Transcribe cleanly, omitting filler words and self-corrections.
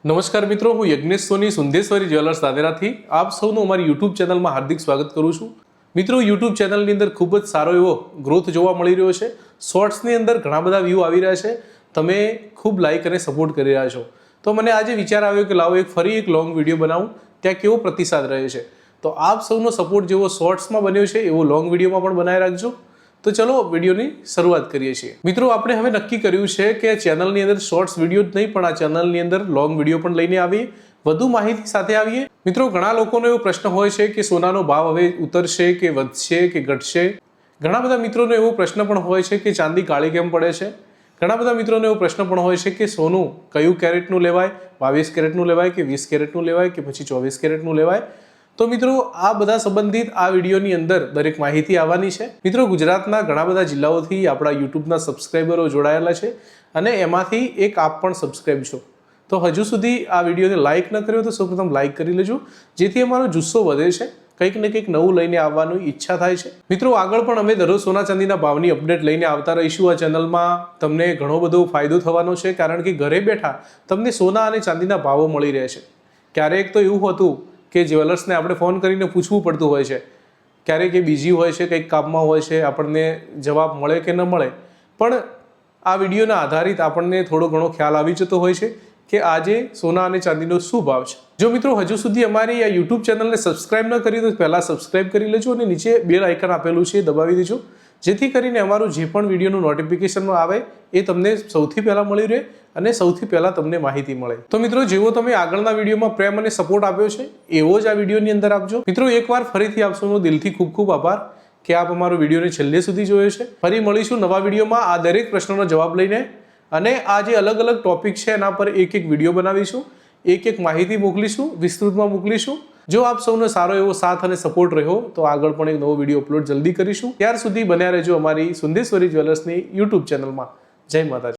નમસ્કાર મિત્રો, હું યજ્ઞેશ સોની સુંદેશ્વરી જ્વેલર્સ દાદરાથી આપ સૌનું અમારી યુટ્યુબ ચેનલમાં હાર્દિક સ્વાગત કરું છું। મિત્રો, યુટ્યુબ ચેનલની અંદર ખૂબ જ સારો એવો ગ્રોથ જોવા મળી રહ્યો છે। શોર્ટ્સની અંદર ઘણા બધા વ્યૂ આવી રહ્યા છે, તમે ખૂબ લાઇક અને સપોર્ટ કરી રહ્યા છો। તો મને આજે વિચાર આવ્યો કે લાવો ફરી એક લોંગ વિડીયો બનાવું, ત્યાં કેવો પ્રતિસાદ રહે છે। તો આપ સૌનો સપોર્ટ જેવો શોર્ટ્સમાં બન્યો છે એવો લોંગ વિડીયોમાં પણ બનાવી રાખજો। તો ચલો વિડીયોની શરૂઆત કરીએ છીએ। મિત્રો, આપણે હવે નક્કી કર્યું છે કે ચેનલની અંદર શોર્ટ્સ વિડીયો જ નહીં પણ આ ચેનલની અંદર લોંગ વિડીયો પણ લઈને આવીએ, વધુ માહિતી સાથે આવીએ। મિત્રો, ઘણા લોકોનો એવો પ્રશ્ન હોય છે કે સોનાનો ભાવ હવે ઉતરશે કે વધશે કે ઘટશે। ઘણા બધા મિત્રોનો એવો પ્રશ્ન પણ હોય છે કે ચાંદી કાળી કેમ પડે છે। ઘણા બધા મિત્રોનો એવો પ્રશ્ન પણ હોય છે કે સોનું કયું કેરેટનું લેવાય, 22 કેરેટનું લેવાય કે 20 કેરેટનું લેવાય કે પછી 24 કેરેટનું લેવાય। તો મિત્રો, આ બધા સંબંધિત આ વિડીયોની અંદર દરેક માહિતી આવવાની છે। મિત્રો, ગુજરાતના ઘણા બધા જિલ્લાઓથી આપણા યુટ્યુબના સબસ્ક્રાઈબરો જોડાયેલા છે અને એમાંથી એક આપ પણ સબસ્ક્રાઈબ છો। તો હજુ સુધી આ વિડીયોને લાઇક ન કર્યો તો સૌપ્રથમ લાઇક કરી લેજો, જેથી અમારો જુસ્સો વધે છે, કંઈક ને કંઈક નવું લઈને આવવાની ઈચ્છા થાય છે। મિત્રો, આગળ પણ અમે દરરોજ સોના ચાંદીના ભાવની અપડેટ લઈને આવતા રહીશું। આ ચેનલમાં તમને ઘણો બધો ફાયદો થવાનો છે, કારણ કે ઘરે બેઠા તમને સોના અને ચાંદીના ભાવો મળી રહે છે। ક્યારેક તો એવું હતું કે જ્વેલર્સને આપણે ફોન કરીને પૂછવું પડતું હોય છે, ક્યારેક એ બીજી હોય છે, કંઈક કામમાં હોય છે, આપણને જવાબ મળે કે ન મળે, પણ આ વિડીયોના આધારિત આપણને થોડો ઘણો ખ્યાલ આવી જતો હોય છે કે આજે સોના અને ચાંદીનો શું ભાવ છે। જો મિત્રો હજુ સુધી અમારી આ યુટ્યુબ ચેનલને સબસ્ક્રાઇબ ન કરી તો પહેલાં સબસ્ક્રાઇબ કરી લેજો અને નીચે બેલ આઇકન આપેલું છે દબાવી દેજો, જેથી કરીને અમારું જે પણ વિડીયોનું નોટિફિકેશન આવે એ તમને સૌથી પહેલાં મળી રહે અને સૌથી પહેલાં તમને માહિતી મળે। તો મિત્રો, જેવો તમે આગળના વિડીયોમાં પ્રેમ અને સપોર્ટ આપ્યો છે એવો જ આ વિડીયોની અંદર આપજો। મિત્રો, એકવાર ફરીથી આપ સૌનો દિલથી ખૂબ ખૂબ આભાર કે આપ અમારો વિડીયોને છેલ્લે સુધી જોયો છે। ફરી મળીશું નવા વિડીયોમાં આ દરેક પ્રશ્નોનો જવાબ લઈને, અને આ જે અલગ અલગ ટોપિક છે એના પર એક એક વિડીયો બનાવીશું, એક એક માહિતી મોકલીશું, વિસ્તૃતમાં મોકલીશું। જો આપ સૌનો સારો એવો સાથ અને સપોર્ટ રહ્યો તો આગળ પણ એક નવો વિડીયો અપલોડ જલ્દી કરીશું। ત્યાર સુધી બન્યા રહેજો અમારી સુંદેશ્વરી જ્વેલર્સની યુટ્યુબ ચેનલમાં। જય માતાજી।